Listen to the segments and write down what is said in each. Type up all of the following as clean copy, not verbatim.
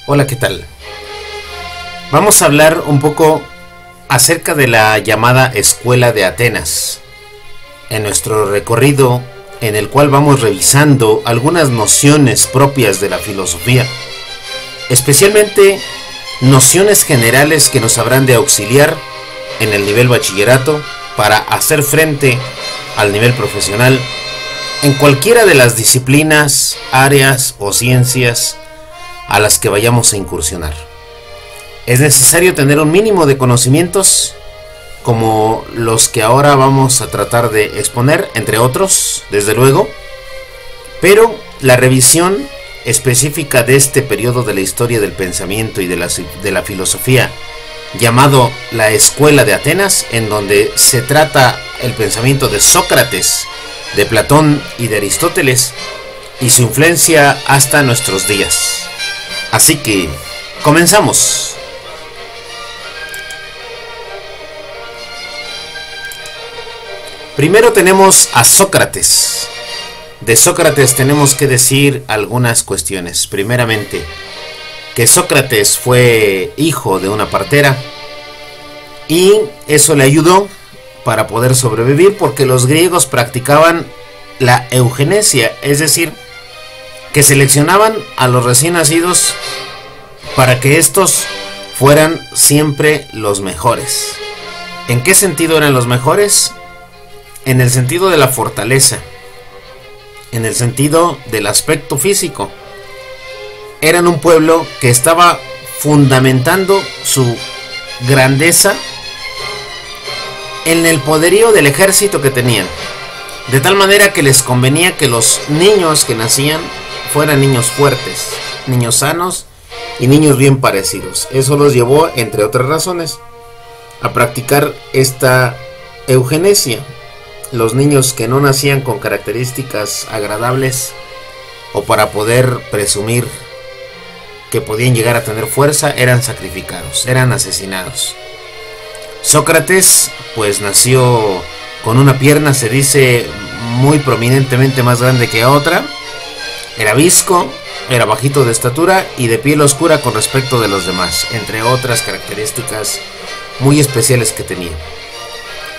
Hola, ¿qué tal? Vamos a hablar un poco acerca de la llamada Escuela de Atenas, en nuestro recorrido en el cual vamos revisando algunas nociones propias de la filosofía, especialmente nociones generales que nos habrán de auxiliar en el nivel bachillerato para hacer frente al nivel profesional en cualquiera de las disciplinas, áreas o ciencias a las que vayamos a incursionar. Es necesario tener un mínimo de conocimientos como los que ahora vamos a tratar de exponer, entre otros, desde luego, pero la revisión específica de este periodo de la historia del pensamiento y de la filosofía, llamado la Escuela de Atenas, en donde se trata el pensamiento de Sócrates, de Platón y de Aristóteles, y su influencia hasta nuestros días. Así que, comenzamos. Primero tenemos a Sócrates. De Sócrates tenemos que decir algunas cuestiones. Primeramente, que Sócrates fue hijo de una partera y eso le ayudó para poder sobrevivir, porque los griegos practicaban la eugenesia, es decir, que seleccionaban a los recién nacidos para que estos fueran siempre los mejores. ¿En qué sentido eran los mejores? En el sentido de la fortaleza, en el sentido del aspecto físico. Eran un pueblo que estaba fundamentando su grandeza en el poderío del ejército que tenían, de tal manera que les convenía que los niños que nacían fueran niños fuertes, niños sanos y niños bien parecidos. Eso los llevó, entre otras razones, a practicar esta eugenesia. Los niños que no nacían con características agradables o para poder presumir que podían llegar a tener fuerza eran sacrificados, eran asesinados. Sócrates pues nació con una pierna, se dice, muy prominentemente más grande que otra. Era visco, era bajito de estatura y de piel oscura con respecto de los demás, entre otras características muy especiales que tenía.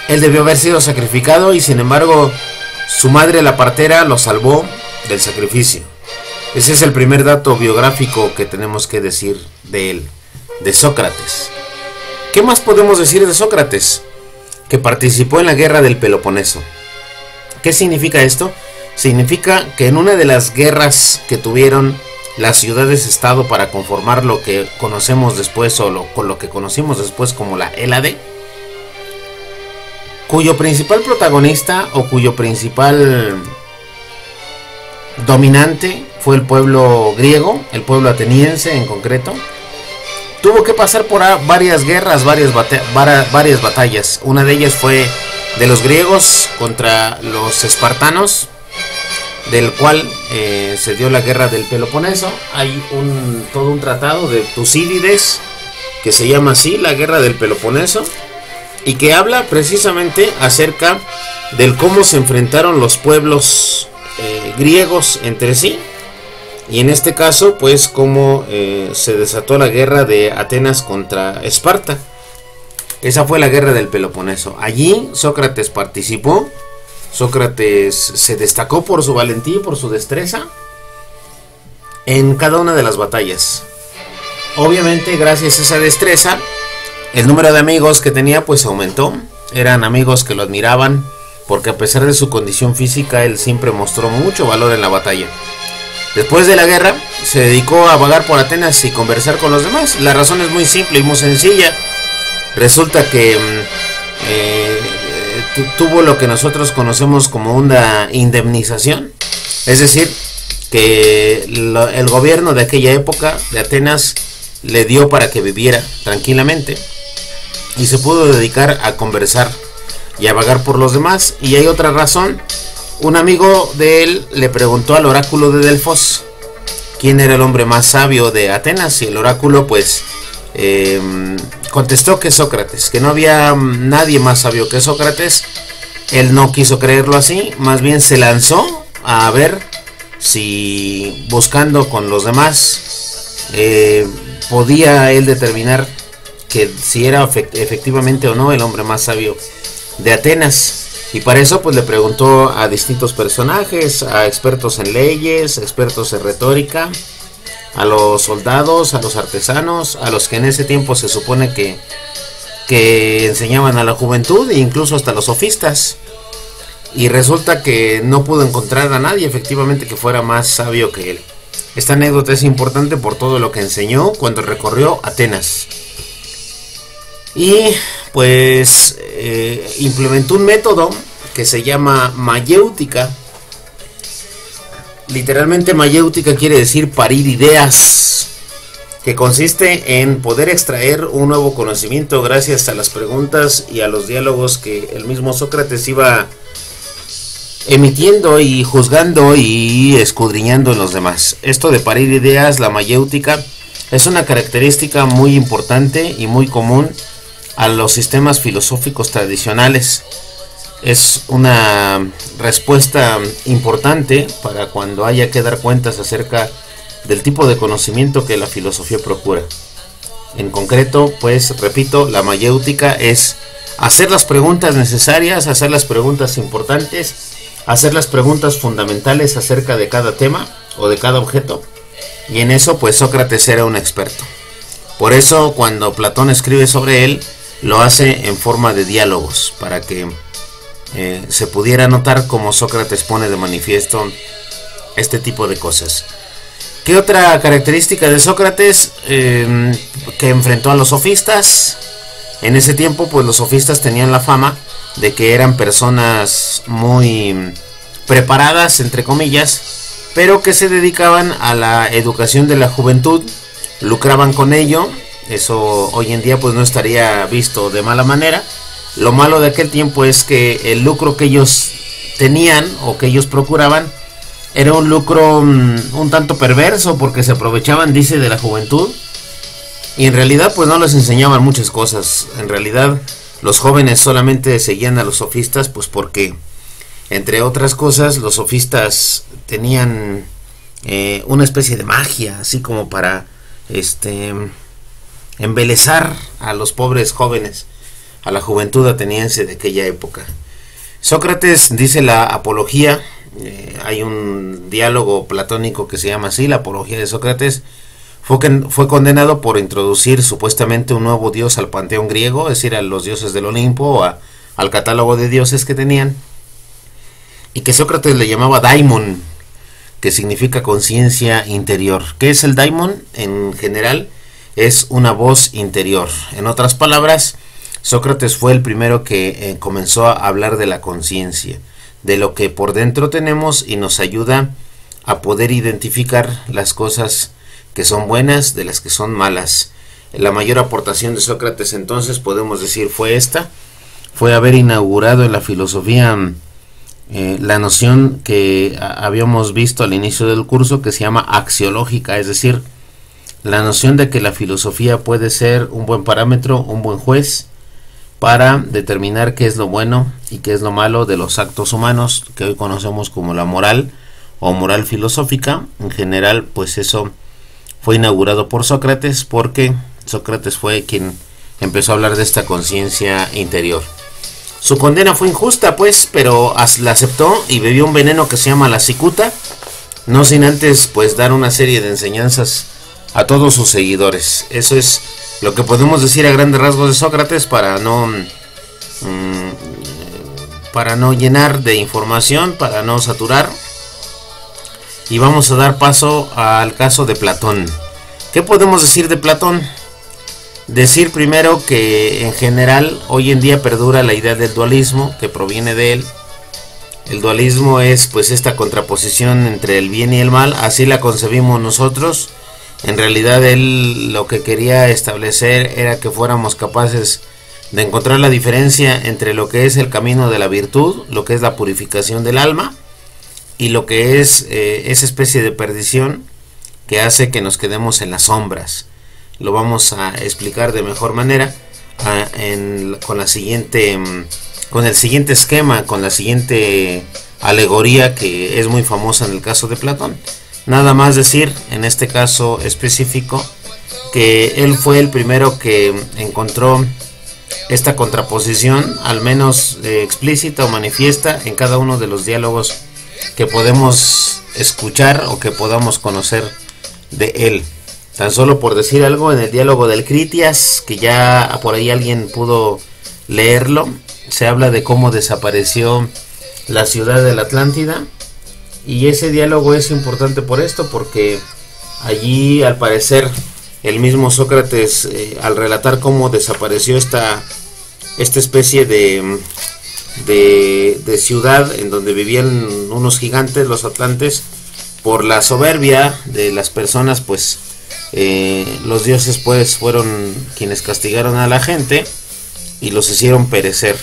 Él debió haber sido sacrificado y sin embargo su madre, la partera, lo salvó del sacrificio. Ese es el primer dato biográfico que tenemos que decir de él, de Sócrates. ¿Qué más podemos decir de Sócrates? Que participó en la guerra del Peloponeso. ¿Qué significa esto? Significa que en una de las guerras que tuvieron las ciudades-estado para conformar lo que conocemos después con lo que conocimos después como la Hélade, cuyo principal protagonista o cuyo principal dominante fue el pueblo griego, el pueblo ateniense en concreto, tuvo que pasar por varias guerras, varias batallas. Una de ellas fue de los griegos contra los espartanos, del cual se dio la guerra del Peloponeso. Hay todo un tratado de Tucídides que se llama así, la guerra del Peloponeso, y que habla precisamente acerca del cómo se enfrentaron los pueblos griegos entre sí, y en este caso pues cómo se desató la guerra de Atenas contra Esparta. Esa fue la guerra del Peloponeso. Allí Sócrates participó. Sócrates se destacó por su valentía y por su destreza en cada una de las batallas. Obviamente, gracias a esa destreza, el número de amigos que tenía pues aumentó. Eran amigos que lo admiraban, porque a pesar de su condición física, él siempre mostró mucho valor en la batalla. Después de la guerra, se dedicó a vagar por Atenas y conversar con los demás. La razón es muy simple y muy sencilla. Resulta que tuvo lo que nosotros conocemos como una indemnización. Es decir, que el gobierno de aquella época de Atenas le dio para que viviera tranquilamente y se pudo dedicar a conversar y a vagar por los demás. Y hay otra razón. Un amigo de él le preguntó al oráculo de Delfos quién era el hombre más sabio de Atenas, y el oráculo pues contestó que Sócrates, que no había nadie más sabio que Sócrates. Él no quiso creerlo así, más bien se lanzó a ver si, buscando con los demás podía él determinar que si era efectivamente o no el hombre más sabio de Atenas. Y para eso pues le preguntó a distintos personajes, a expertos en leyes, expertos en retórica, a los soldados, a los artesanos, a los que en ese tiempo se supone que enseñaban a la juventud, e incluso hasta los sofistas. Y resulta que no pudo encontrar a nadie efectivamente que fuera más sabio que él. Esta anécdota es importante por todo lo que enseñó cuando recorrió Atenas. Y pues implementó un método que se llama mayéutica. Literalmente mayéutica quiere decir parir ideas, que consiste en poder extraer un nuevo conocimiento gracias a las preguntas y a los diálogos que el mismo Sócrates iba emitiendo y juzgando y escudriñando en los demás. Esto de parir ideas, la mayéutica, es una característica muy importante y muy común a los sistemas filosóficos tradicionales. Es una respuesta importante para cuando haya que dar cuentas acerca del tipo de conocimiento que la filosofía procura. En concreto, pues repito, la mayéutica es hacer las preguntas necesarias, hacer las preguntas importantes, hacer las preguntas fundamentales acerca de cada tema o de cada objeto. Y en eso pues Sócrates era un experto. Por eso cuando Platón escribe sobre él, lo hace en forma de diálogos, para que se pudiera notar cómo Sócrates pone de manifiesto este tipo de cosas. ¿Qué otra característica de Sócrates? Que enfrentó a los sofistas. En ese tiempo pues los sofistas tenían la fama de que eran personas muy preparadas, entre comillas, pero que se dedicaban a la educación de la juventud, lucraban con ello. Eso hoy en día pues no estaría visto de mala manera. Lo malo de aquel tiempo es que el lucro que ellos tenían o que ellos procuraban era un lucro un tanto perverso, porque se aprovechaban, dice, de la juventud, y en realidad pues no les enseñaban muchas cosas. En realidad los jóvenes solamente seguían a los sofistas pues porque, entre otras cosas, los sofistas tenían una especie de magia, así como para embelezar a los pobres jóvenes, a la juventud ateniense de aquella época. Sócrates, dice la Apología, hay un diálogo platónico que se llama así, la Apología de Sócrates, fue condenado por introducir supuestamente un nuevo dios al panteón griego, es decir, a los dioses del Olimpo, o al catálogo de dioses que tenían, y que Sócrates le llamaba daimon, que significa conciencia interior. ¿Qué es el daimon? En general es una voz interior. En otras palabras, Sócrates fue el primero que comenzó a hablar de la conciencia, de lo que por dentro tenemos, y nos ayuda a poder identificar las cosas que son buenas de las que son malas. La mayor aportación de Sócrates, entonces, podemos decir, fue haber inaugurado en la filosofía la noción que habíamos visto al inicio del curso, que se llama axiológica, es decir, la noción de que la filosofía puede ser un buen parámetro, un buen juez para determinar qué es lo bueno y qué es lo malo de los actos humanos, que hoy conocemos como la moral o moral filosófica. En general, pues eso fue inaugurado por Sócrates, porque Sócrates fue quien empezó a hablar de esta conciencia interior. Su condena fue injusta, pues, pero la aceptó y bebió un veneno que se llama la cicuta, no sin antes pues dar una serie de enseñanzas a todos sus seguidores. Eso es lo que podemos decir a grandes rasgos de Sócrates, para no llenar de información, para no saturar. Y vamos a dar paso al caso de Platón. ¿Qué podemos decir de Platón? Decir primero que en general hoy en día perdura la idea del dualismo, que proviene de él. El dualismo es pues esta contraposición entre el bien y el mal, así la concebimos nosotros. En realidad él lo que quería establecer era que fuéramos capaces de encontrar la diferencia entre lo que es el camino de la virtud, lo que es la purificación del alma, y lo que es esa especie de perdición que hace que nos quedemos en las sombras. Lo vamos a explicar de mejor manera con el siguiente esquema, con la siguiente alegoría, que es muy famosa en el caso de Platón. nada más decir, en este caso específico, que él fue el primero que encontró esta contraposición, al menos explícita o manifiesta, en cada uno de los diálogos que podemos escuchar o que podamos conocer de él. Tan solo por decir algo, en el diálogo del Critias, que ya por ahí alguien pudo leerlo, se habla de cómo desapareció la ciudad de la Atlántida, y ese diálogo es importante por esto, porque allí al parecer el mismo Sócrates, al relatar cómo desapareció esta especie de ciudad en donde vivían unos gigantes, los atlantes, por la soberbia de las personas, pues los dioses pues fueron quienes castigaron a la gente y los hicieron perecer.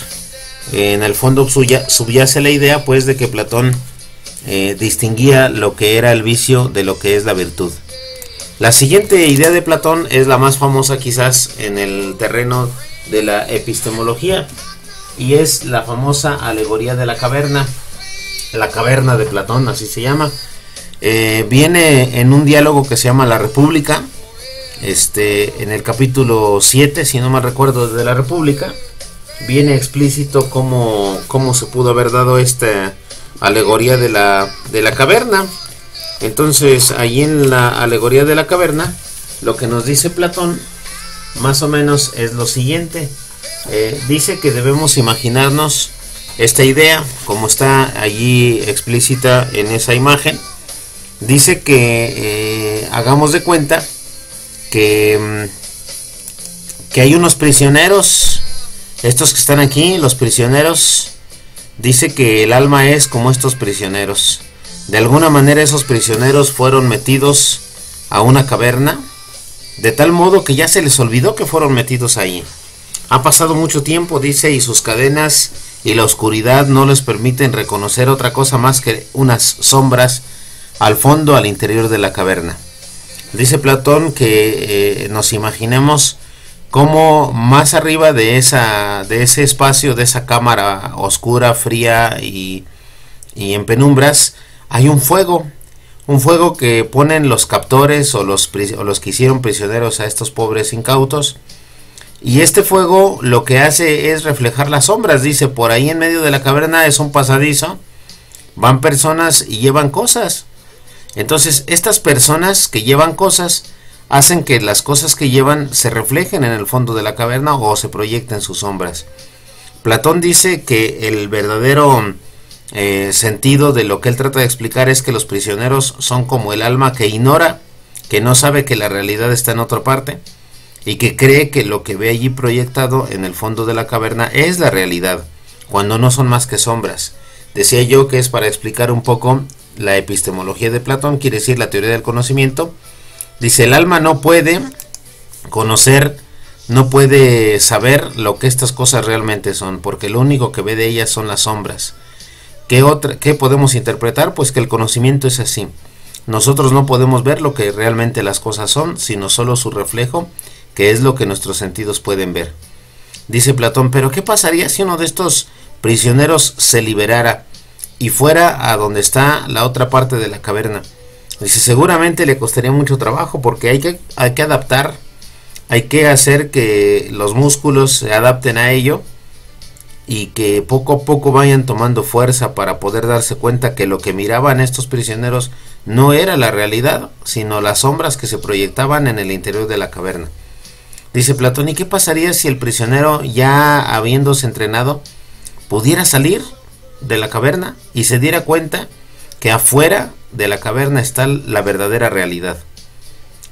En el fondo subyace la idea pues de que Platón distinguía lo que era el vicio de lo que es la virtud. La siguiente idea de Platón es la más famosa quizás en el terreno de la epistemología, y es la famosa alegoría de la caverna de Platón, así se llama. Viene en un diálogo que se llama La República, en el capítulo 7, si no mal recuerdo, de la República, viene explícito cómo se pudo haber dado esta alegoría de la caverna. Entonces, ahí en la alegoría de la caverna, lo que nos dice Platón, más o menos, es lo siguiente. Dice que debemos imaginarnos esta idea, como está allí explícita en esa imagen. Dice que hagamos de cuenta que hay unos prisioneros, estos que están aquí, los prisioneros. Dice que el alma es como estos prisioneros. De alguna manera esos prisioneros fueron metidos a una caverna, de tal modo que ya se les olvidó que fueron metidos ahí. Ha pasado mucho tiempo, dice, y sus cadenas y la oscuridad no les permiten reconocer otra cosa más que unas sombras al fondo, al interior de la caverna. Dice Platón que nos imaginemos cómo más arriba de ese espacio, de esa cámara oscura, fría y en penumbras, hay un fuego que ponen los captores o los que hicieron prisioneros a estos pobres incautos, y este fuego lo que hace es reflejar las sombras. Dice, por ahí en medio de la caverna es un pasadizo, van personas y llevan cosas. Entonces estas personas que llevan cosas hacen que las cosas que llevan se reflejen en el fondo de la caverna o se proyecten sus sombras. Platón dice que el verdadero sentido de lo que él trata de explicar es que los prisioneros son como el alma que ignora, que no sabe que la realidad está en otra parte y que cree que lo que ve allí proyectado en el fondo de la caverna es la realidad, cuando no son más que sombras. Decía yo que es para explicar un poco la epistemología de Platón, quiere decir la teoría del conocimiento. Dice, el alma no puede conocer, no puede saber lo que estas cosas realmente son, porque lo único que ve de ellas son las sombras. ¿Qué podemos interpretar? Pues que el conocimiento es así. Nosotros no podemos ver lo que realmente las cosas son, sino solo su reflejo, que es lo que nuestros sentidos pueden ver. Dice Platón, pero ¿qué pasaría si uno de estos prisioneros se liberara y fuera a donde está la otra parte de la caverna? Dice, seguramente le costaría mucho trabajo, porque hay que adaptar, hay que hacer que los músculos se adapten a ello y que poco a poco vayan tomando fuerza para poder darse cuenta que lo que miraban estos prisioneros no era la realidad, sino las sombras que se proyectaban en el interior de la caverna. Dice Platón, ¿y qué pasaría si el prisionero, ya habiéndose entrenado, pudiera salir de la caverna y se diera cuenta que afuera de la caverna está la verdadera realidad?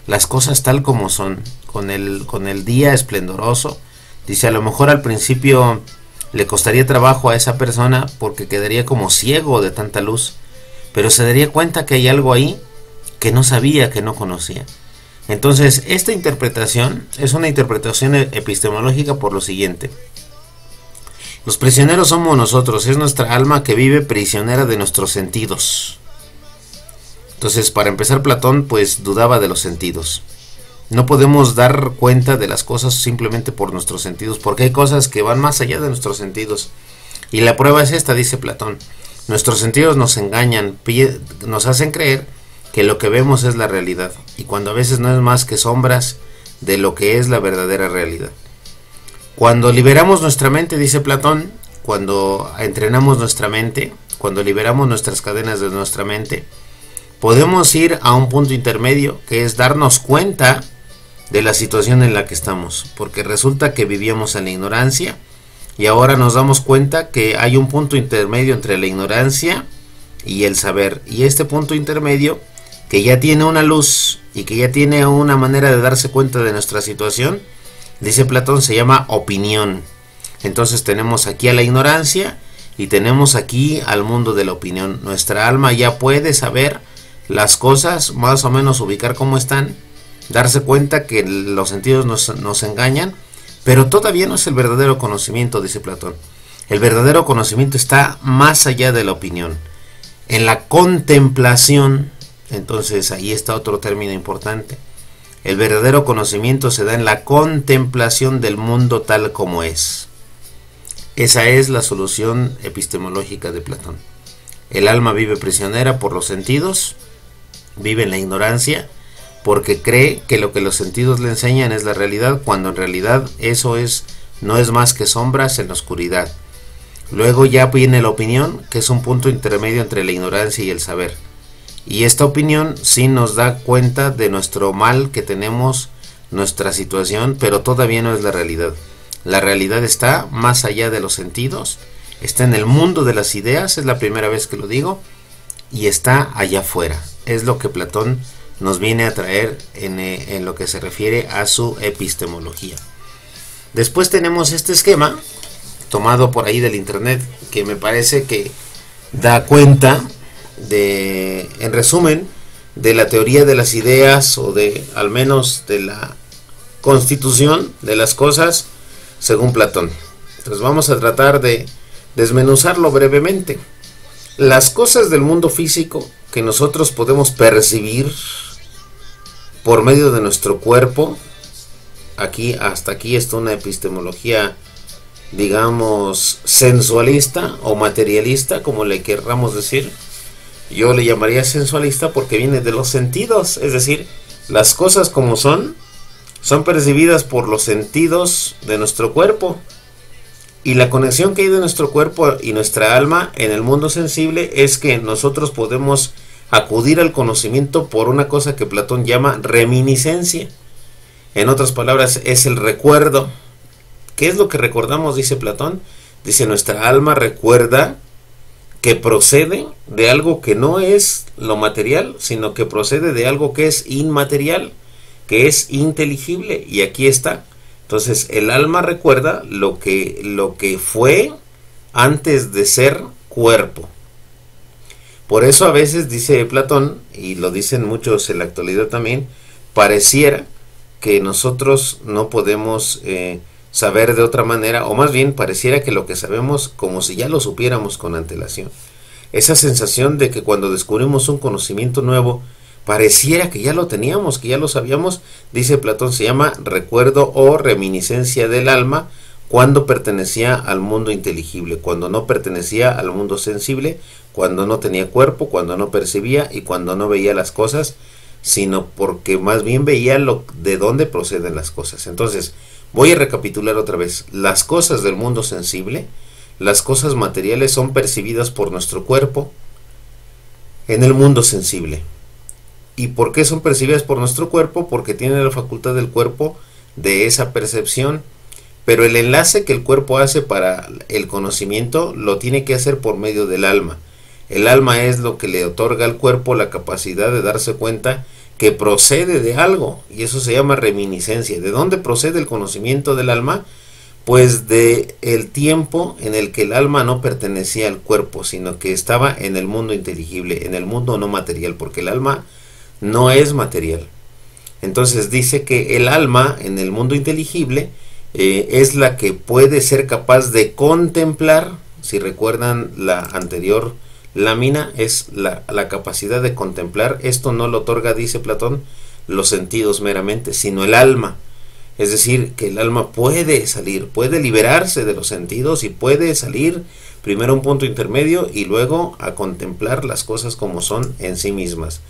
Las cosas tal como son, con el día esplendoroso. Dice, a lo mejor al principio le costaría trabajo a esa persona porque quedaría como ciego de tanta luz, pero se daría cuenta que hay algo ahí que no sabía, que no conocía. Entonces, esta interpretación es una interpretación epistemológica por lo siguiente. Los prisioneros somos nosotros, es nuestra alma que vive prisionera de nuestros sentidos. Entonces, para empezar, Platón pues dudaba de los sentidos. No podemos dar cuenta de las cosas simplemente por nuestros sentidos, porque hay cosas que van más allá de nuestros sentidos. Y la prueba es esta, dice Platón. Nuestros sentidos nos engañan, nos hacen creer que lo que vemos es la realidad, y cuando a veces no es más que sombras de lo que es la verdadera realidad. Cuando liberamos nuestra mente, dice Platón, cuando entrenamos nuestra mente, cuando liberamos nuestras cadenas de nuestra mente, podemos ir a un punto intermedio, que es darnos cuenta de la situación en la que estamos, porque resulta que vivíamos en la ignorancia y ahora nos damos cuenta que hay un punto intermedio entre la ignorancia y el saber, y este punto intermedio, que ya tiene una luz y que ya tiene una manera de darse cuenta de nuestra situación, dice Platón, se llama opinión. Entonces tenemos aquí a la ignorancia y tenemos aquí al mundo de la opinión. Nuestra alma ya puede saber las cosas, más o menos ubicar cómo están, darse cuenta que los sentidos nos engañan, pero todavía no es el verdadero conocimiento, dice Platón. El verdadero conocimiento está más allá de la opinión, en la contemplación. Entonces ahí está otro término importante. El verdadero conocimiento se da en la contemplación del mundo tal como es. Esa es la solución epistemológica de Platón. El alma vive prisionera por los sentidos, vive en la ignorancia, porque cree que lo que los sentidos le enseñan es la realidad, cuando en realidad eso no es más que sombras en la oscuridad. Luego ya viene la opinión, que es un punto intermedio entre la ignorancia y el saber. Y esta opinión sí nos da cuenta de nuestro mal que tenemos, nuestra situación, pero todavía no es la realidad. La realidad está más allá de los sentidos, está en el mundo de las ideas, es la primera vez que lo digo, y está allá afuera. Es lo que Platón nos viene a traer en lo que se refiere a su epistemología. Después tenemos este esquema, tomado por ahí del internet, que me parece que da cuenta de, en resumen, de la teoría de las ideas, o de al menos de la constitución de las cosas según Platón. Entonces vamos a tratar de desmenuzarlo brevemente. Las cosas del mundo físico que nosotros podemos percibir por medio de nuestro cuerpo, hasta aquí está una epistemología, digamos, sensualista o materialista, como le querramos decir. Yo le llamaría sensualista porque viene de los sentidos, es decir, las cosas como son percibidas por los sentidos de nuestro cuerpo, y la conexión que hay de nuestro cuerpo y nuestra alma en el mundo sensible es que nosotros podemos acudir al conocimiento por una cosa que Platón llama reminiscencia. En otras palabras, es el recuerdo. ¿Qué es lo que recordamos? Dice Platón. Dice, nuestra alma recuerda que procede de algo que no es lo material, sino que procede de algo que es inmaterial, que es inteligible, y aquí está. Entonces el alma recuerda lo que fue antes de ser cuerpo. Por eso a veces dice Platón, y lo dicen muchos en la actualidad también, pareciera que nosotros no podemos saber de otra manera, o más bien pareciera que lo que sabemos como si ya lo supiéramos con antelación. Esa sensación de que cuando descubrimos un conocimiento nuevo, pareciera que ya lo teníamos, que ya lo sabíamos, dice Platón, se llama recuerdo o reminiscencia del alma cuando pertenecía al mundo inteligible, cuando no pertenecía al mundo sensible, cuando no tenía cuerpo, cuando no percibía y cuando no veía las cosas, sino porque más bien veía de dónde proceden las cosas. Entonces, voy a recapitular otra vez. Las cosas del mundo sensible, las cosas materiales, son percibidas por nuestro cuerpo en el mundo sensible. ¿Y por qué son percibidas por nuestro cuerpo? Porque tiene la facultad del cuerpo de esa percepción, pero el enlace que el cuerpo hace para el conocimiento lo tiene que hacer por medio del alma. El alma es lo que le otorga al cuerpo la capacidad de darse cuenta que procede de algo, y eso se llama reminiscencia. ¿De dónde procede el conocimiento del alma? Pues de el tiempo en el que el alma no pertenecía al cuerpo, sino que estaba en el mundo inteligible, en el mundo no material, porque el alma no es material. Entonces dice que el alma en el mundo inteligible es la que puede ser capaz de contemplar. Si recuerdan la anterior lámina, es la capacidad de contemplar. Esto no lo otorga, dice Platón, los sentidos meramente, sino el alma. Es decir, que el alma puede salir, puede liberarse de los sentidos y puede salir primero a un punto intermedio y luego a contemplar las cosas como son en sí mismas.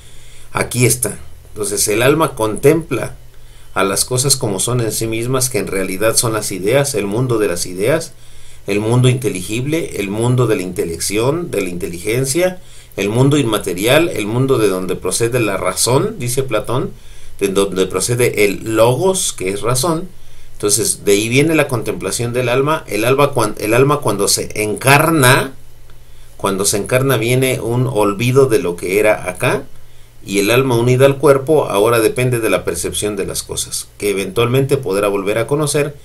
Aquí está. Entonces el alma contempla a las cosas como son en sí mismas, que en realidad son las ideas, el mundo de las ideas, el mundo inteligible, el mundo de la intelección, de la inteligencia, el mundo inmaterial, el mundo de donde procede la razón, dice Platón, de donde procede el logos, que es razón. Entonces de ahí viene la contemplación del alma. El alma cuando se encarna viene un olvido de lo que era acá, y el alma unida al cuerpo ahora depende de la percepción de las cosas, que eventualmente podrá volver a conocer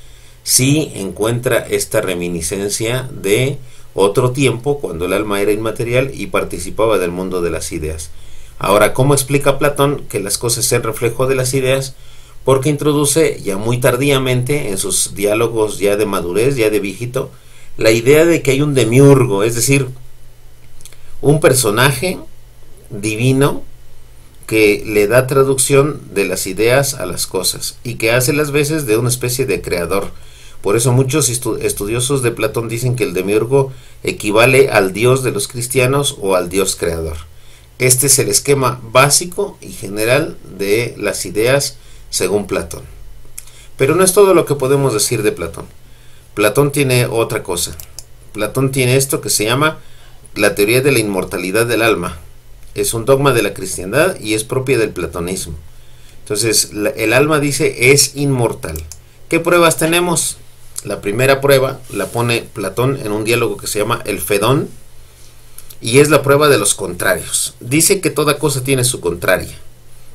si encuentra esta reminiscencia de otro tiempo cuando el alma era inmaterial y participaba del mundo de las ideas. Ahora, ¿cómo explica Platón que las cosas sean reflejo de las ideas? Porque introduce ya muy tardíamente en sus diálogos ya de madurez, ya de viejito, la idea de que hay un demiurgo, es decir, un personaje divino que le da traducción de las ideas a las cosas y que hace las veces de una especie de creador. Por eso muchos estudiosos de Platón dicen que el demiurgo equivale al dios de los cristianos o al dios creador. Este es el esquema básico y general de las ideas según Platón. Pero no es todo lo que podemos decir de Platón. Platón tiene otra cosa. Platón tiene esto que se llama la teoría de la inmortalidad del alma. Es un dogma de la cristiandad y es propia del platonismo. Entonces, el alma, dice, es inmortal. ¿Qué pruebas tenemos? La primera prueba la pone Platón en un diálogo que se llama el Fedón, y es la prueba de los contrarios. Dice que toda cosa tiene su contraria.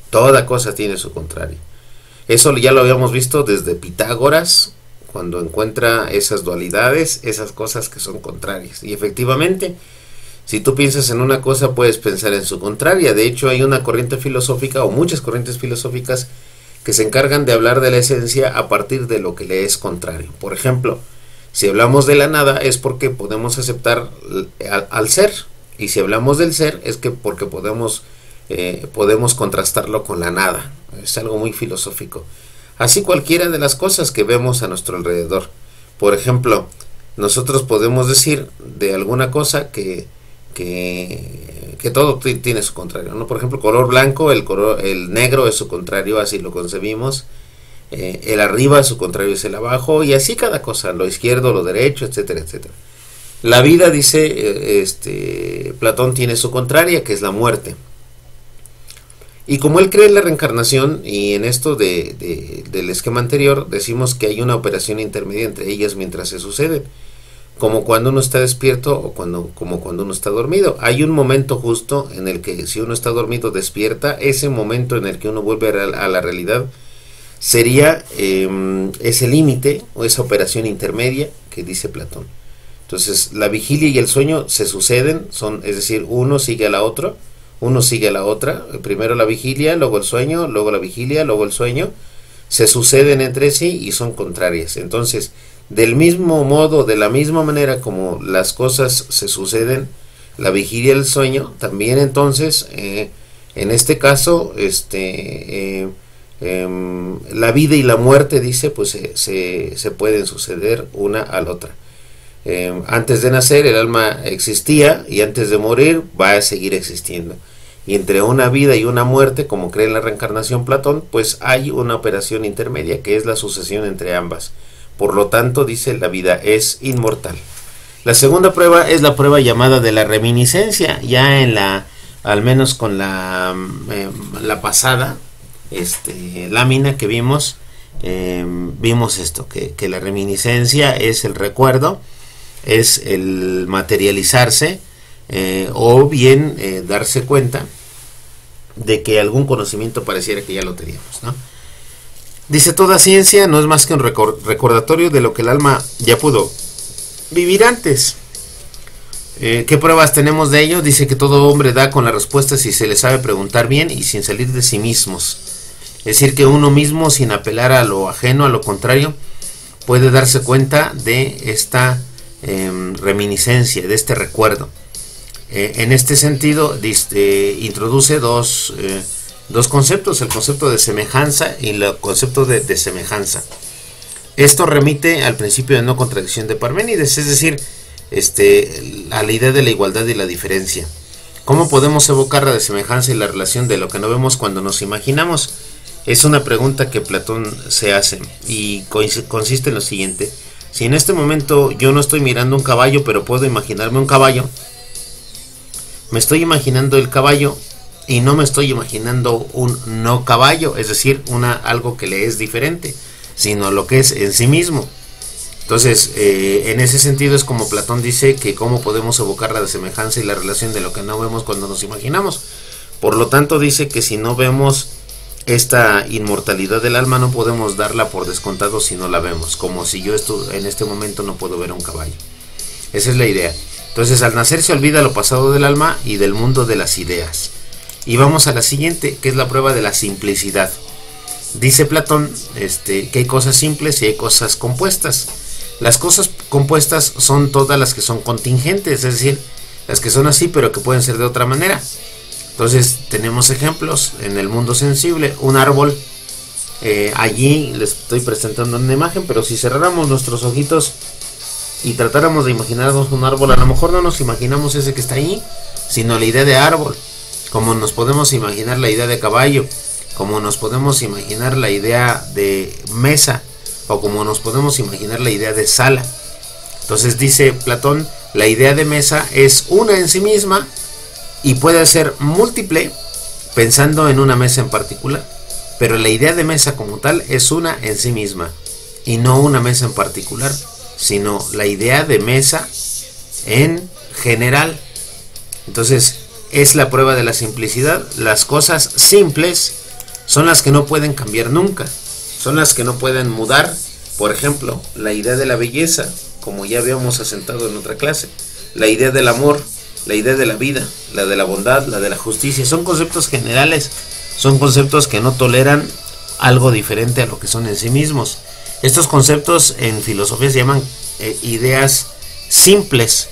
Toda cosa tiene su contraria. Eso ya lo habíamos visto desde Pitágoras, cuando encuentra esas dualidades, esas cosas que son contrarias. Y efectivamente, si tú piensas en una cosa, puedes pensar en su contraria. De hecho, hay una corriente filosófica, o muchas corrientes filosóficas, que se encargan de hablar de la esencia a partir de lo que le es contrario. Por ejemplo, si hablamos de la nada, es porque podemos aceptar al ser. Y si hablamos del ser, es que porque podemos contrastarlo con la nada. Es algo muy filosófico. Así cualquiera de las cosas que vemos a nuestro alrededor. Por ejemplo, nosotros podemos decir de alguna cosa que todo tiene su contrario, ¿no? Por ejemplo, color blanco, el negro es su contrario, así lo concebimos. El arriba, su contrario es el abajo, y así cada cosa, lo izquierdo, lo derecho, etcétera, etcétera. La vida, dice Platón, tiene su contraria, que es la muerte. Y como él cree en la reencarnación, y en esto del esquema anterior, decimos que hay una operación intermedia entre ellas mientras se suceden, como cuando uno está despierto o como cuando uno está dormido. Hay un momento justo en el que, si uno está dormido, despierta. Ese momento en el que uno vuelve a la realidad sería ese límite o esa operación intermedia que dice Platón. Entonces, la vigilia y el sueño se suceden, es decir, uno sigue a la otra, primero la vigilia, luego el sueño, luego la vigilia, luego el sueño, se suceden entre sí y son contrarias. Entonces, del mismo modo, de la misma manera como las cosas se suceden, la vigilia y el sueño, también entonces, en este caso, la vida y la muerte, dice, pues se pueden suceder una a la otra. Antes de nacer el alma existía, y antes de morir va a seguir existiendo. Y entre una vida y una muerte, como cree en la reencarnación Platón, pues hay una operación intermedia, que es la sucesión entre ambas. Por lo tanto, dice, la vida es inmortal. La segunda prueba es la prueba llamada de la reminiscencia. Ya al menos con la pasada lámina que vimos esto, que la reminiscencia es el recuerdo, es el materializarse, o bien darse cuenta de que algún conocimiento pareciera que ya lo teníamos, ¿no? Dice, toda ciencia no es más que un recordatorio de lo que el alma ya pudo vivir antes. ¿Qué pruebas tenemos de ello? Dice que todo hombre da con la respuesta si se le sabe preguntar bien y sin salir de sí mismos. Es decir, que uno mismo, sin apelar a lo ajeno, a lo contrario, puede darse cuenta de esta reminiscencia, de este recuerdo. En este sentido, introduce dos conceptos, el concepto de semejanza y el concepto de semejanza. Esto remite al principio de no contradicción de Parménides, es decir, a la idea de la igualdad y la diferencia. ¿Cómo podemos evocar la desemejanza y la relación de lo que no vemos cuando nos imaginamos? Es una pregunta que Platón se hace y consiste en lo siguiente. Si en este momento yo no estoy mirando un caballo, pero puedo imaginarme un caballo, me estoy imaginando el caballo y no me estoy imaginando un no caballo, es decir, algo que le es diferente, sino lo que es en sí mismo. Entonces, en ese sentido es como Platón dice que cómo podemos evocar la desemejanza y la relación de lo que no vemos cuando nos imaginamos. Por lo tanto, dice que si no vemos esta inmortalidad del alma, no podemos darla por descontado si no la vemos, como si yo en este momento no puedo ver a un caballo. Esa es la idea. Entonces, al nacer se olvida lo pasado del alma y del mundo de las ideas. Y vamos a la siguiente, que es la prueba de la simplicidad. Dice Platón que hay cosas simples y hay cosas compuestas. Las cosas compuestas son todas las que son contingentes, es decir, las que son así pero que pueden ser de otra manera. Entonces tenemos ejemplos en el mundo sensible. Un árbol, allí les estoy presentando una imagen, pero si cerráramos nuestros ojitos y tratáramos de imaginarnos un árbol, a lo mejor no nos imaginamos ese que está ahí, sino la idea de árbol, como nos podemos imaginar la idea de caballo, como nos podemos imaginar la idea de mesa, o como nos podemos imaginar la idea de sala. Entonces dice Platón, la idea de mesa es una en sí misma y puede ser múltiple pensando en una mesa en particular, pero la idea de mesa como tal es una en sí misma y no una mesa en particular, sino la idea de mesa en general. Entonces es la prueba de la simplicidad. Las cosas simples son las que no pueden cambiar nunca, son las que no pueden mudar. Por ejemplo, la idea de la belleza, como ya habíamos asentado en otra clase, la idea del amor, la idea de la vida, la de la bondad, la de la justicia, son conceptos generales, son conceptos que no toleran algo diferente a lo que son en sí mismos. Estos conceptos en filosofía se llaman ideas simples.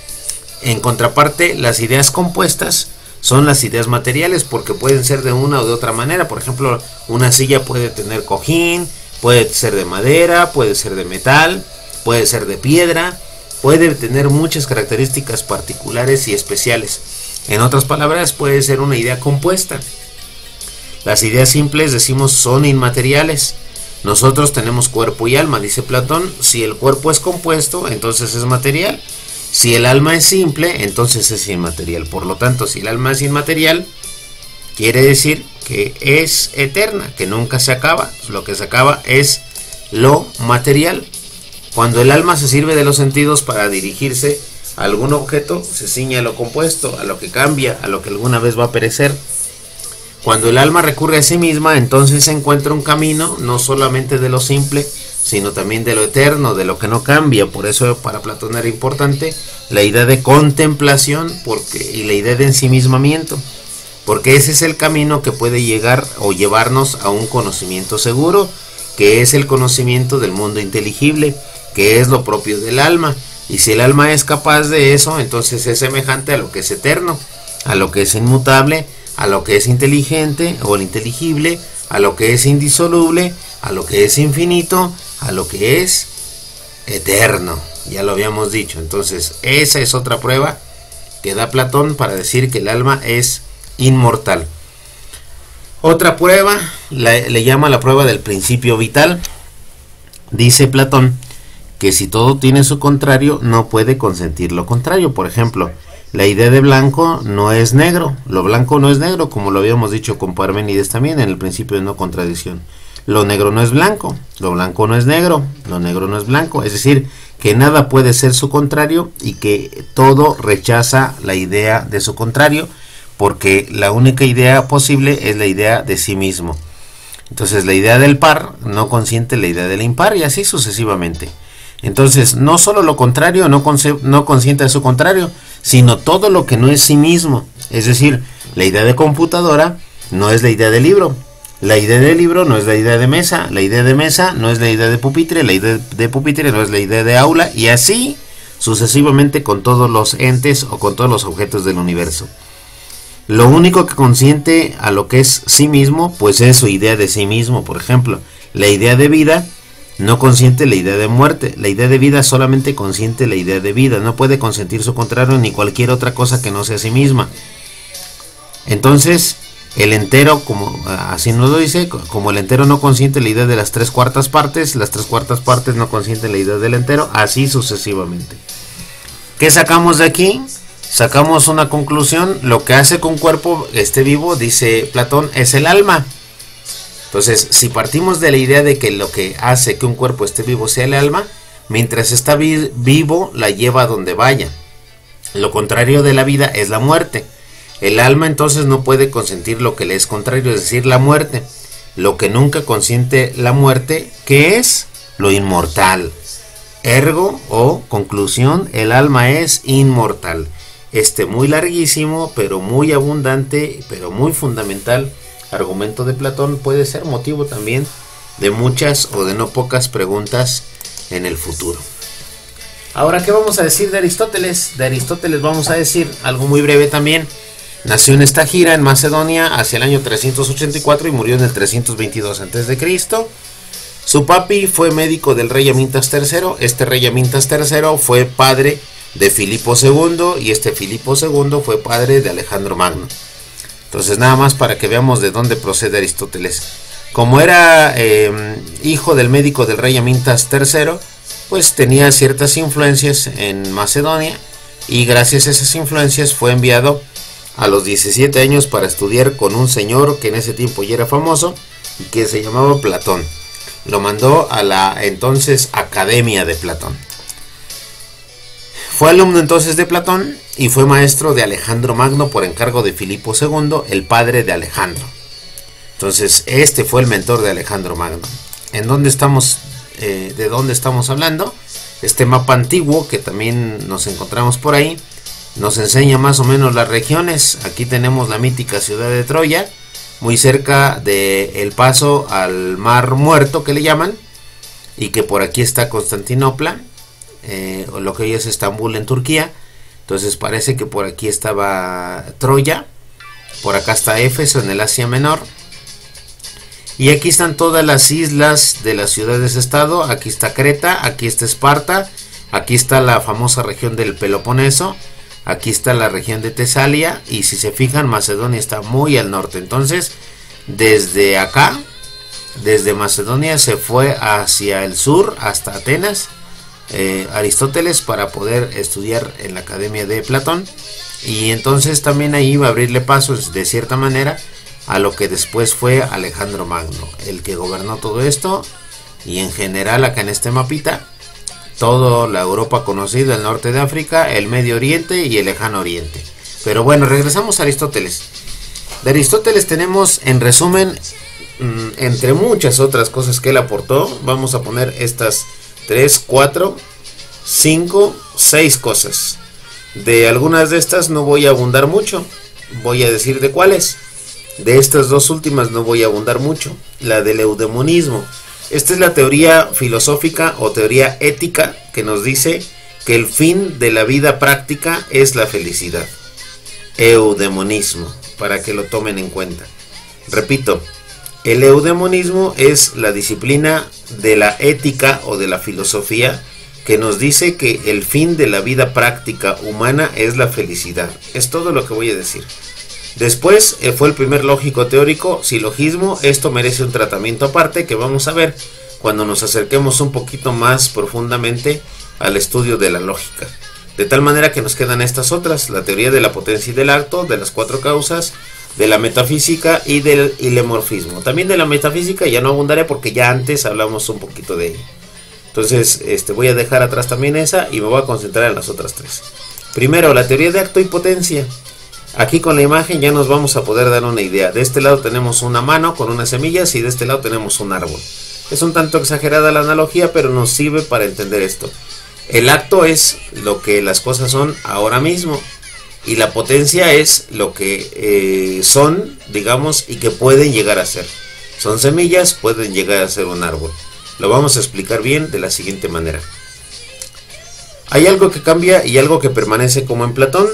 En contraparte, las ideas compuestas son las ideas materiales, porque pueden ser de una o de otra manera. Por ejemplo, una silla puede tener cojín, puede ser de madera, puede ser de metal, puede ser de piedra, puede tener muchas características particulares y especiales. En otras palabras, puede ser una idea compuesta. Las ideas simples, decimos, son inmateriales. Nosotros tenemos cuerpo y alma, dice Platón. Si el cuerpo es compuesto, entonces es material. Si el alma es simple, entonces es inmaterial. Por lo tanto, si el alma es inmaterial, quiere decir que es eterna, que nunca se acaba. Lo que se acaba es lo material. Cuando el alma se sirve de los sentidos para dirigirse a algún objeto, se ciñe a lo compuesto, a lo que cambia, a lo que alguna vez va a perecer. Cuando el alma recurre a sí misma, entonces se encuentra un camino no solamente de lo simple, sino también de lo eterno, de lo que no cambia. Por eso para Platón era importante la idea de contemplación y la idea de ensimismamiento, porque ese es el camino que puede llegar o llevarnos a un conocimiento seguro, que es el conocimiento del mundo inteligible, que es lo propio del alma. Y si el alma es capaz de eso, entonces es semejante a lo que es eterno, a lo que es inmutable, a lo que es inteligente o el inteligible, a lo que es indisoluble, a lo que es infinito, a lo que es eterno. Ya lo habíamos dicho. Entonces esa es otra prueba que da Platón para decir que el alma es inmortal. Otra prueba le llama la prueba del principio vital. Dice Platón que si todo tiene su contrario, no puede consentir lo contrario. Por ejemplo, la idea de blanco no es negro, lo blanco no es negro, como lo habíamos dicho con Parménides también en el principio de no contradicción. Lo negro no es blanco, lo blanco no es negro, lo negro no es blanco. Es decir, que nada puede ser su contrario y que todo rechaza la idea de su contrario, porque la única idea posible es la idea de sí mismo. Entonces la idea del par no consiente la idea del impar y así sucesivamente. Entonces no solo lo contrario no consiente a su contrario, sino todo lo que no es sí mismo. Es decir, la idea de computadora no es la idea de libro, la idea de libro no es la idea de mesa, la idea de mesa no es la idea de pupitre, la idea de pupitre no es la idea de aula, y así sucesivamente con todos los entes o con todos los objetos del universo. Lo único que consiente a lo que es sí mismo, pues es su idea de sí mismo. Por ejemplo, la idea de vida no consiente la idea de muerte, la idea de vida solamente consiente la idea de vida, no puede consentir su contrario ni cualquier otra cosa que no sea sí misma. Entonces, el entero, como así nos lo dice, como el entero no consiente la idea de las 3/4 partes, las 3/4 partes no consienten la idea del entero, así sucesivamente. ¿Qué sacamos de aquí? Sacamos una conclusión: lo que hace que un cuerpo esté vivo, dice Platón, es el alma. Entonces, si partimos de la idea de que lo que hace que un cuerpo esté vivo sea el alma, mientras está vivo, la lleva a donde vaya. Lo contrario de la vida es la muerte. El alma entonces no puede consentir lo que le es contrario, es decir, la muerte. Lo que nunca consiente la muerte, ¿qué es? Lo inmortal. Ergo, o conclusión, el alma es inmortal. Muy larguísimo, pero muy abundante, pero muy fundamental argumento de Platón puede ser motivo también de muchas o de no pocas preguntas en el futuro. Ahora, ¿qué vamos a decir de Aristóteles? De Aristóteles vamos a decir algo muy breve también. Nació en Estagira, en Macedonia, hacia el año 384 y murió en el 322 a.C. Su papi fue médico del rey Amintas III. Este rey Amintas III fue padre de Filipo II y este Filipo II fue padre de Alejandro Magno. Entonces, nada más para que veamos de dónde procede Aristóteles. Como era hijo del médico del rey Amintas III, pues tenía ciertas influencias en Macedonia y gracias a esas influencias fue enviado a los 17 años para estudiar con un señor que en ese tiempo ya era famoso y que se llamaba Platón. Lo mandó a la entonces Academia de Platón. Fue alumno entonces de Platón y fue maestro de Alejandro Magno por encargo de Filipo II, el padre de Alejandro. Entonces, este fue el mentor de Alejandro Magno. ¿En dónde estamos? ¿De dónde estamos hablando? Este mapa antiguo que también nos encontramos por ahí nos enseña más o menos las regiones. Aquí tenemos la mítica ciudad de Troya, muy cerca del paso al Mar Muerto que le llaman, y que por aquí está Constantinopla, o lo que hoy es Estambul en Turquía. Entonces parece que por aquí estaba Troya, por acá está Éfeso en el Asia Menor, y aquí están todas las islas de las ciudades-estado. Aquí está Creta, aquí está Esparta, aquí está la famosa región del Peloponeso, aquí está la región de Tesalia, y si se fijan, Macedonia está muy al norte. Entonces, desde acá, desde Macedonia se fue hacia el sur hasta Atenas, Aristóteles, para poder estudiar en la Academia de Platón, y entonces también ahí va a abrirle pasos de cierta manera a lo que después fue Alejandro Magno, el que gobernó todo esto, y en general acá en este mapita toda la Europa conocida, el norte de África, el Medio Oriente y el Lejano Oriente. Pero bueno, regresamos a Aristóteles. De Aristóteles tenemos, en resumen, entre muchas otras cosas que él aportó, vamos a poner estas 3, 4, 5, 6 cosas. De algunas de estas no voy a abundar mucho, voy a decir de cuáles. De estas dos últimas no voy a abundar mucho. La del eudemonismo. Esta es la teoría filosófica o teoría ética que nos dice que el fin de la vida práctica es la felicidad. Eudemonismo, para que lo tomen en cuenta. Repito, el eudemonismo es la disciplina de la ética o de la filosofía que nos dice que el fin de la vida práctica humana es la felicidad. Es todo lo que voy a decir. Después fue el primer lógico teórico, silogismo. Esto merece un tratamiento aparte que vamos a ver cuando nos acerquemos un poquito más profundamente al estudio de la lógica. De tal manera que nos quedan estas otras: la teoría de la potencia y del acto, de las 4 causas, de la metafísica y del ilemorfismo. También de la metafísica ya no abundaré porque ya antes hablamos un poquito de ella. Entonces voy a dejar atrás también esa y me voy a concentrar en las otras 3. Primero, la teoría de acto y potencia. Aquí con la imagen ya nos vamos a poder dar una idea. De este lado tenemos una mano con unas semillas y de este lado tenemos un árbol. Es un tanto exagerada la analogía, pero nos sirve para entender esto. El acto es lo que las cosas son ahora mismo, y la potencia es lo que son, digamos, y que pueden llegar a ser. Son semillas, pueden llegar a ser un árbol. Lo vamos a explicar bien de la siguiente manera. Hay algo que cambia y algo que permanece, como en Platón.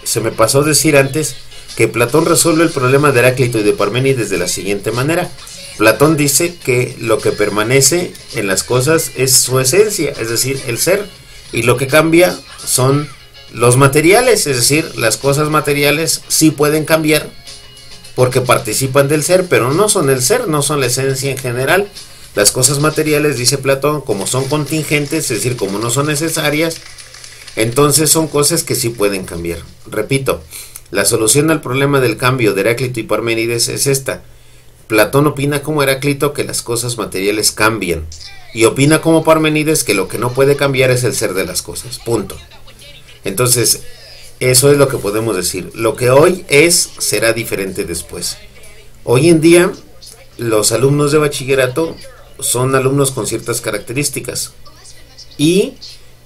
Se me pasó decir antes que Platón resuelve el problema de Heráclito y de Parménides de la siguiente manera. Platón dice que lo que permanece en las cosas es su esencia, es decir, el ser, y lo que cambia son los materiales, es decir, las cosas materiales sí pueden cambiar, porque participan del ser, pero no son el ser, no son la esencia en general. Las cosas materiales, dice Platón, como son contingentes, es decir, como no son necesarias, entonces son cosas que sí pueden cambiar. Repito, la solución al problema del cambio de Heráclito y Parménides es esta. Platón opina como Heráclito que las cosas materiales cambian, y opina como Parménides que lo que no puede cambiar es el ser de las cosas. Punto. Entonces, eso es lo que podemos decir. Lo que hoy es, será diferente después. Hoy en día, los alumnos de bachillerato son alumnos con ciertas características, y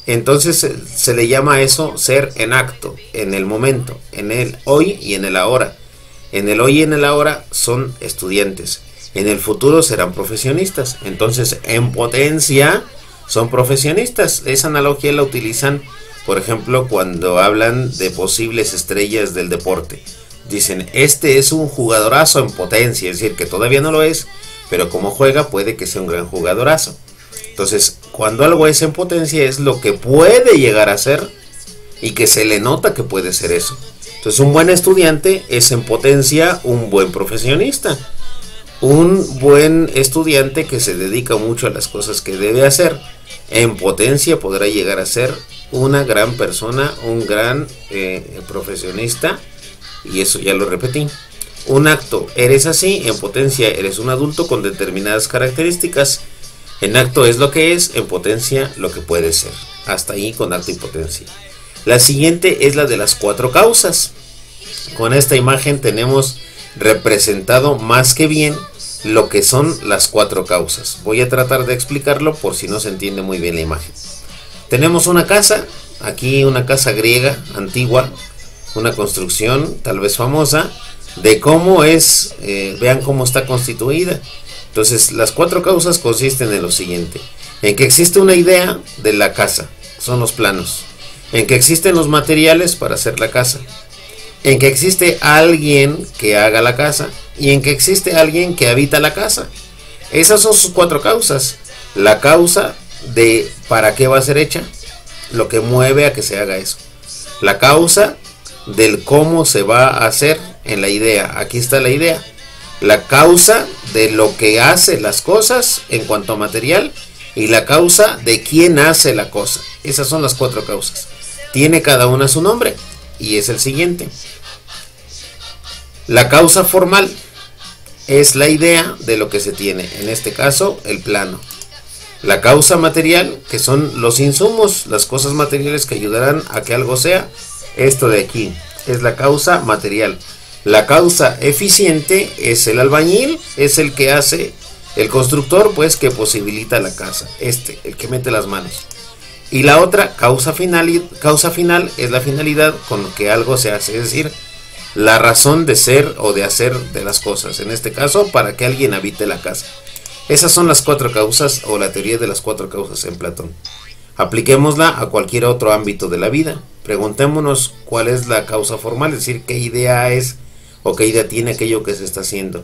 entonces se le llama a eso ser en acto, en el momento, en el hoy y en el ahora. En el hoy y en el ahora son estudiantes, en el futuro serán profesionistas. Entonces, en potencia son profesionistas. Esa analogía la utilizan, por ejemplo, cuando hablan de posibles estrellas del deporte. Dicen, este es un jugadorazo en potencia, es decir, que todavía no lo es, pero como juega puede que sea un gran jugadorazo. Entonces, cuando algo es en potencia es lo que puede llegar a ser y que se le nota que puede ser eso. Entonces, un buen estudiante es en potencia un buen profesionista. Un buen estudiante que se dedica mucho a las cosas que debe hacer, en potencia podrá llegar a ser una gran persona, un gran profesionista, y eso ya lo repetí. Un acto, eres así, en potencia eres un adulto con determinadas características. En acto es lo que es, en potencia lo que puede ser. Hasta ahí con acto y potencia. La siguiente es la de las 4 causas. Con esta imagen tenemos representado más que bien lo que son las 4 causas. Voy a tratar de explicarlo por si no se entiende muy bien la imagen. Tenemos una casa, aquí una casa griega antigua, una construcción tal vez famosa, de cómo es, vean cómo está constituida. Entonces, las 4 causas consisten en lo siguiente: en que existe una idea de la casa, son los planos; en que existen los materiales para hacer la casa; en que existe alguien que haga la casa; y en que existe alguien que habita la casa. Esas son sus 4 causas. La causa de para qué va a ser hecha, lo que mueve a que se haga eso. La causa del cómo se va a hacer en la idea, aquí está la idea. La causa de lo que hace las cosas en cuanto a material, y la causa de quién hace la cosa. Esas son las 4 causas. Tiene cada una su nombre, y es el siguiente. La causa formal es la idea de lo que se tiene, en este caso el plano. La causa material, que son los insumos, las cosas materiales que ayudarán a que algo sea, esto de aquí es la causa material. La causa eficiente es el albañil, es el que hace, el constructor, pues, que posibilita la casa, el que mete las manos. Y la otra causa final es la finalidad con lo que algo se hace, es decir, la razón de ser o de hacer de las cosas, en este caso para que alguien habite la casa. Esas son las 4 causas, o la teoría de las 4 causas en Platón. Apliquémosla a cualquier otro ámbito de la vida. Preguntémonos cuál es la causa formal, es decir, qué idea es o qué idea tiene aquello que se está haciendo,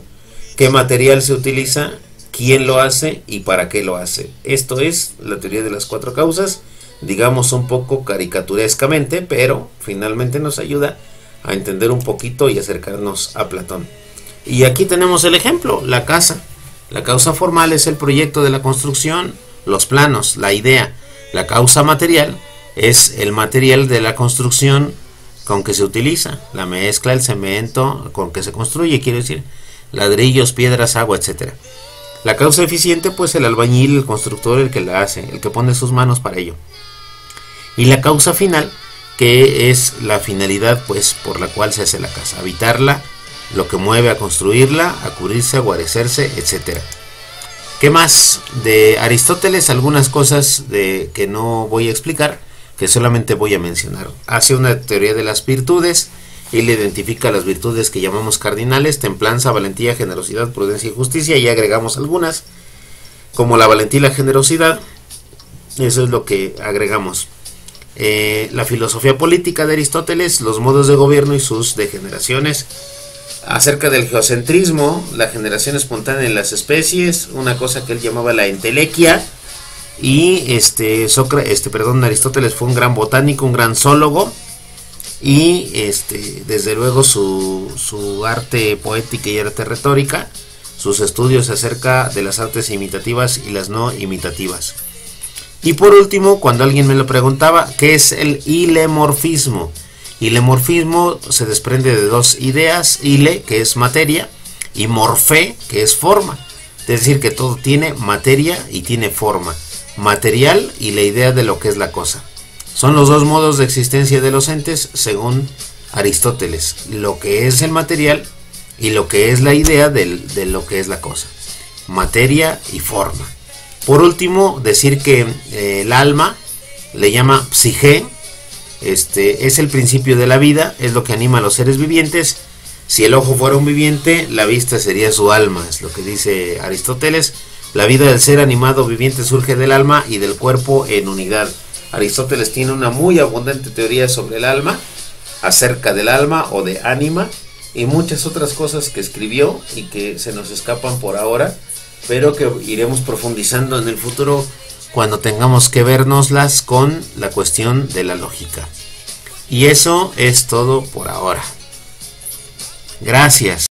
qué material se utiliza, quién lo hace y para qué lo hace. Esto es la teoría de las 4 causas, digamos un poco caricaturescamente, pero finalmente nos ayuda a entender un poquito y acercarnos a Platón. Y aquí tenemos el ejemplo, la casa. La causa formal es el proyecto de la construcción, los planos, la idea. La causa material es el material de la construcción con que se utiliza, la mezcla, el cemento con que se construye, quiero decir, ladrillos, piedras, agua, etc. La causa eficiente, pues el albañil, el constructor, el que la hace, el que pone sus manos para ello. Y la causa final, que es la finalidad, pues, por la cual se hace la casa, habitarla, lo que mueve a construirla, a cubrirse, a guarecerse, etc. ¿Qué más? De Aristóteles, algunas cosas que no voy a explicar, que solamente voy a mencionar. Hace una teoría de las virtudes y le identifica las virtudes que llamamos cardinales: templanza, valentía, generosidad, prudencia y justicia, y agregamos algunas, como la valentía y la generosidad. Eso es lo que agregamos. La filosofía política de Aristóteles, los modos de gobierno y sus degeneraciones. Acerca del geocentrismo, la generación espontánea en las especies, una cosa que él llamaba la entelequia. Y Aristóteles fue un gran botánico, un gran zoólogo, y desde luego su arte poética y arte retórica, sus estudios acerca de las artes imitativas y las no imitativas. Y por último, cuando alguien me lo preguntaba, ¿qué es el hilemorfismo? Hilemorfismo se desprende de dos ideas: hile, que es materia, y morfé, que es forma. Es decir, que todo tiene materia y tiene forma. Material y la idea de lo que es la cosa. Son los dos modos de existencia de los entes según Aristóteles: lo que es el material y lo que es la idea de lo que es la cosa. Materia y forma. Por último, decir que el alma le llama psique, es el principio de la vida, es lo que anima a los seres vivientes. Si el ojo fuera un viviente, la vista sería su alma, es lo que dice Aristóteles. La vida del ser animado viviente surge del alma y del cuerpo en unidad. Aristóteles tiene una muy abundante teoría sobre el alma, acerca del alma o de ánima, y muchas otras cosas que escribió y que se nos escapan por ahora, pero que iremos profundizando en el futuro cuando tengamos que vernoslas con la cuestión de la lógica. Y eso es todo por ahora. Gracias.